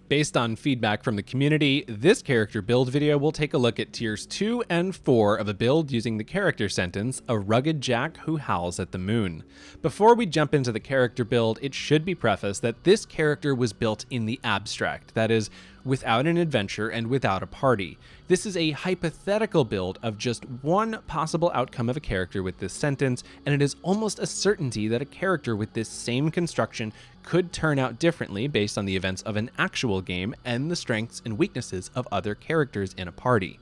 Based on feedback from the community, this character build video will take a look at tiers 2 and 4 of a build using the character sentence, a rugged Jack who howls at the moon. Before we jump into the character build, it should be prefaced that this character was built in the abstract, that is, without an adventure and without a party. This is a hypothetical build of just one possible outcome of a character with this sentence, and it is almost a certainty that a character with this same construction could turn out differently based on the events of an actual game and the strengths and weaknesses of other characters in a party.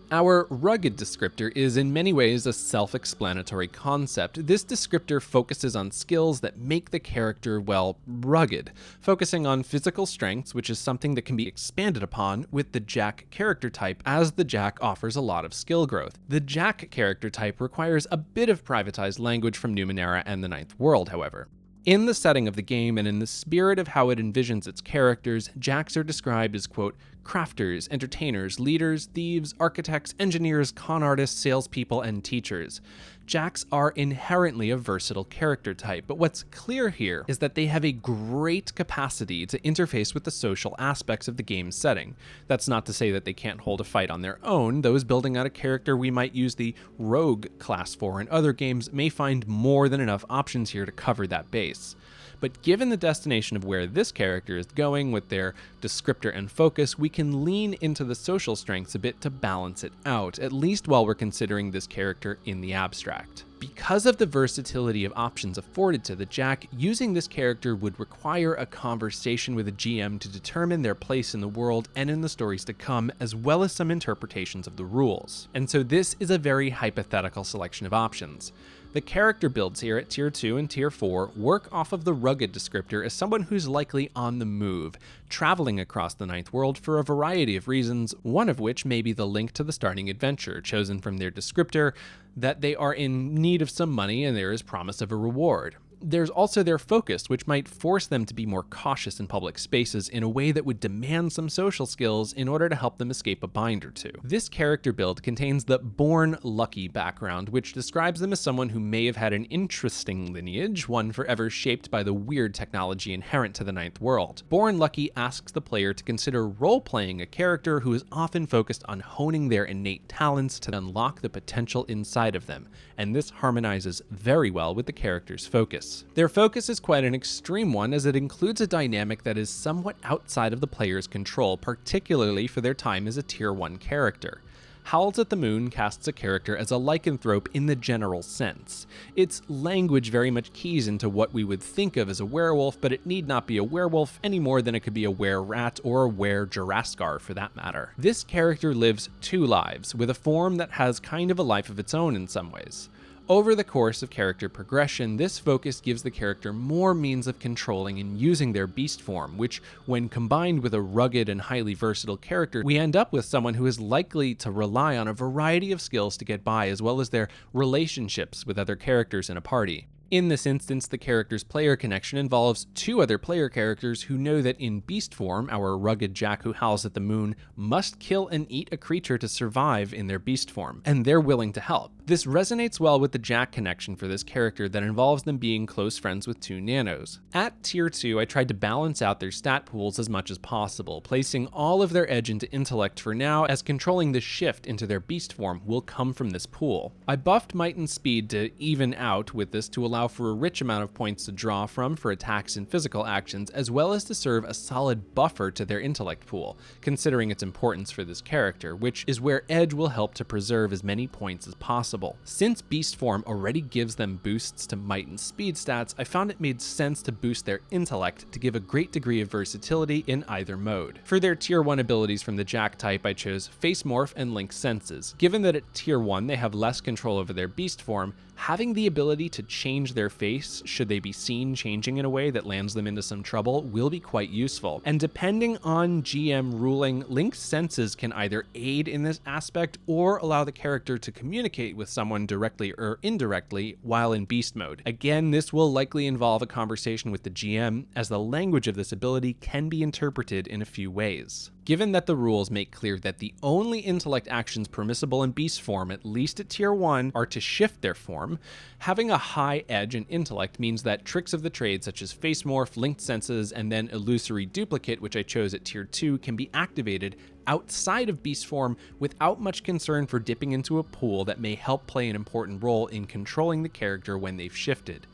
Our rugged descriptor is in many ways a self-explanatory concept. This descriptor focuses on skills that make the character, well, rugged, focusing on physical strengths, which is something that can be expanded upon with the Jack character type, as the Jack offers a lot of skill growth. The Jack character type requires a bit of privatized language from Numenera and the Ninth World, however. In the setting of the game and in the spirit of how it envisions its characters, Jacks are described as, quote, crafters, entertainers, leaders, thieves, architects, engineers, con artists, salespeople, and teachers. Jacks are inherently a versatile character type, but what's clear here is that they have a great capacity to interface with the social aspects of the game's setting. That's not to say that they can't hold a fight on their own. Those building out a character we might use the rogue class for in other games may find more than enough options here to cover that base. But given the destination of where this character is going with their descriptor and focus, we can lean into the social strengths a bit to balance it out, at least while we're considering this character in the abstract. Because of the versatility of options afforded to the Jack, using this character would require a conversation with a GM to determine their place in the world and in the stories to come, as well as some interpretations of the rules. And so this is a very hypothetical selection of options. The character builds here at Tier 2 and Tier 4 work off of the rugged descriptor as someone who's likely on the move, traveling across the Ninth World for a variety of reasons, one of which may be the link to the starting adventure, chosen from their descriptor, that they are in need of some money and there is promise of a reward. There's also their focus, which might force them to be more cautious in public spaces in a way that would demand some social skills in order to help them escape a bind or two. This character build contains the Born Lucky background, which describes them as someone who may have had an interesting lineage, one forever shaped by the weird technology inherent to the Ninth World. Born Lucky asks the player to consider role-playing a character who is often focused on honing their innate talents to unlock the potential inside of them, and this harmonizes very well with the character's focus. Their focus is quite an extreme one, as it includes a dynamic that is somewhat outside of the player's control, particularly for their time as a Tier 1 character. Howls at the Moon casts a character as a lycanthrope in the general sense. Its language very much keys into what we would think of as a werewolf, but it need not be a werewolf any more than it could be a were-rat or a were-Juraskar for that matter. This character lives two lives, with a form that has kind of a life of its own in some ways. Over the course of character progression, this focus gives the character more means of controlling and using their beast form, which, when combined with a rugged and highly versatile character, we end up with someone who is likely to rely on a variety of skills to get by, as well as their relationships with other characters in a party. In this instance, the character's player connection involves two other player characters who know that in beast form, our rugged Jack who howls at the moon must kill and eat a creature to survive in their beast form, and they're willing to help. This resonates well with the Jack connection for this character that involves them being close friends with two nanos. At Tier 2, I tried to balance out their stat pools as much as possible, placing all of their edge into intellect for now, as controlling the shift into their beast form will come from this pool. I buffed might and speed to even out with this to allow for a rich amount of points to draw from for attacks and physical actions, as well as to serve a solid buffer to their intellect pool, considering its importance for this character, which is where edge will help to preserve as many points as possible. Since beast form already gives them boosts to might and speed stats, I found it made sense to boost their intellect to give a great degree of versatility in either mode. For their Tier 1 abilities from the Jack type, I chose Face Morph and Link Senses. Given that at Tier 1 they have less control over their beast form, having the ability to change their face should they be seen changing in a way that lands them into some trouble will be quite useful. And depending on GM ruling, Link Senses can either aid in this aspect or allow the character to communicate with someone directly or indirectly while in beast mode. Again, this will likely involve a conversation with the GM, as the language of this ability can be interpreted in a few ways. Given that the rules make clear that the only intellect actions permissible in beast form, at least at tier 1, are to shift their form, having a high edge in intellect means that tricks of the trade such as face morph, linked senses, and then illusory duplicate, which I chose at tier 2, can be activated outside of beast form without much concern for dipping into a pool that may help play an important role in controlling the character when they've shifted.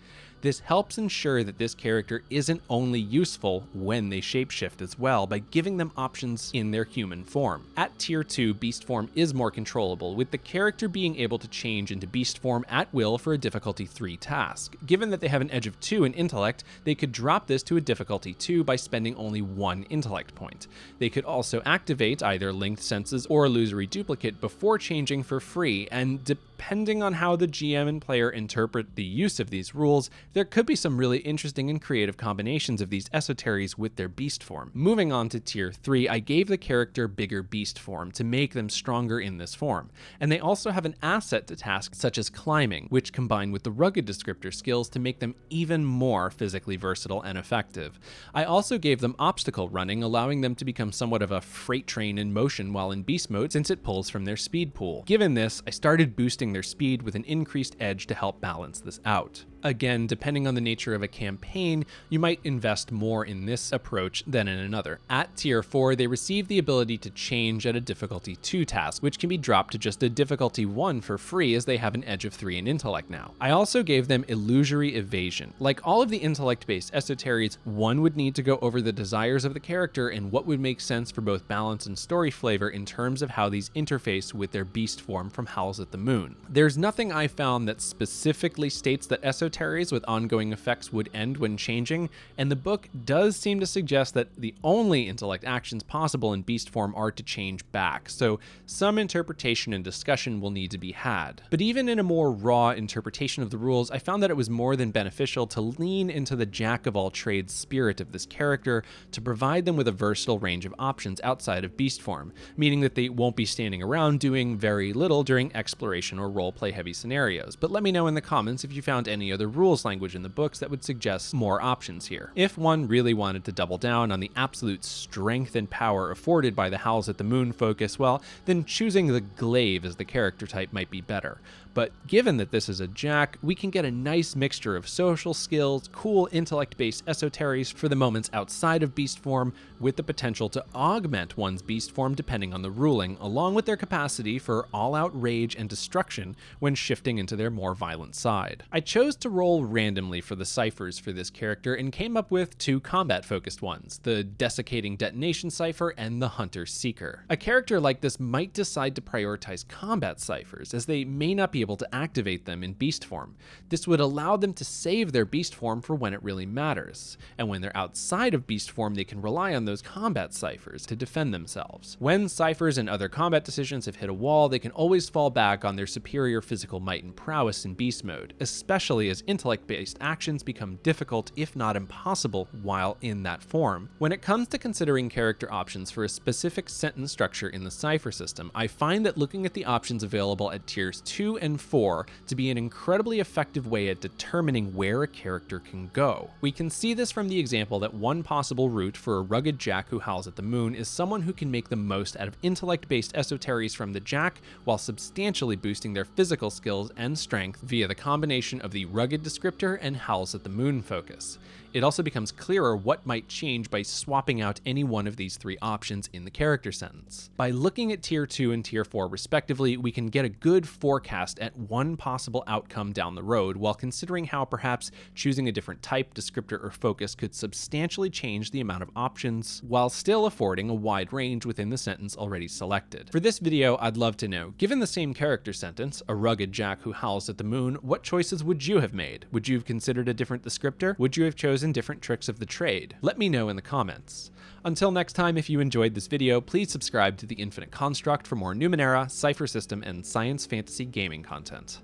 This helps ensure that this character isn't only useful when they shapeshift as well, by giving them options in their human form. At tier 2, beast form is more controllable, with the character being able to change into beast form at will for a difficulty 3 task. Given that they have an edge of 2 in intellect, they could drop this to a difficulty 2 by spending only 1 intellect point. They could also activate either linked senses or illusory duplicate before changing for free, and depending on how the GM and player interpret the use of these rules, there could be some really interesting and creative combinations of these esoteries with their beast form. Moving on to tier 3, I gave the character bigger beast form to make them stronger in this form, and they also have an asset to tasks such as climbing, which combine with the rugged descriptor skills to make them even more physically versatile and effective. I also gave them obstacle running, allowing them to become somewhat of a freight train in motion while in beast mode, since it pulls from their speed pool. Given this, I started boosting their speed with an increased edge to help balance this out. Again, depending on the nature of a campaign, you might invest more in this approach than in another. At tier 4, they receive the ability to change at a difficulty 2 task, which can be dropped to just a difficulty 1 for free, as they have an edge of 3 in intellect now. I also gave them illusory evasion. Like all of the intellect-based esoteries, one would need to go over the desires of the character and what would make sense for both balance and story flavor in terms of how these interface with their beast form from Howls at the Moon. There's nothing I found that specifically states that esoteries with ongoing effects would end when changing, and the book does seem to suggest that the only intellect actions possible in beast form are to change back, so some interpretation and discussion will need to be had. But even in a more raw interpretation of the rules, I found that it was more than beneficial to lean into the jack-of-all-trades spirit of this character to provide them with a versatile range of options outside of beast form, meaning that they won't be standing around doing very little during exploration or roleplay heavy scenarios. But let me know in the comments if you found any other rules language in the books that would suggest more options here. If one really wanted to double down on the absolute strength and power afforded by the Howls at the Moon focus, well, then choosing the glaive as the character type might be better. But given that this is a jack, we can get a nice mixture of social skills, cool intellect-based esoteries for the moments outside of beast form, with the potential to augment one's beast form depending on the ruling, along with their capacity for all-out rage and destruction when shifting into their more violent side. I chose to roll randomly for the ciphers for this character and came up with 2 combat-focused ones, the Desiccating Detonation cipher and the Hunter Seeker. A character like this might decide to prioritize combat ciphers, as they may not be able to activate them in beast form. This would allow them to save their beast form for when it really matters, and when they're outside of beast form, they can rely on those combat ciphers to defend themselves. When ciphers and other combat decisions have hit a wall, they can always fall back on their superior physical might and prowess in beast mode, especially as intellect-based actions become difficult, if not impossible, while in that form. When it comes to considering character options for a specific sentence structure in the cipher system, I find that looking at the options available at tiers 2 and 4 to be an incredibly effective way at determining where a character can go. We can see this from the example that one possible route for a rugged jack who howls at the moon is someone who can make the most out of intellect-based esoteries from the jack while substantially boosting their physical skills and strength via the combination of the rugged descriptor and howls at the moon focus. It also becomes clearer what might change by swapping out any one of these 3 options in the character sentence. By looking at tier 2 and tier 4 respectively, we can get a good forecast at one possible outcome down the road, while considering how perhaps choosing a different type, descriptor, or focus could substantially change the amount of options, while still affording a wide range within the sentence already selected. For this video, I'd love to know, given the same character sentence, a rugged jack who howls at the moon, what choices would you have made? Would you have considered a different descriptor? Would you have chosen different tricks of the trade? Let me know in the comments. Until next time, if you enjoyed this video, please subscribe to The Infinite Construct for more Numenera, Cipher System, and science fantasy gaming content.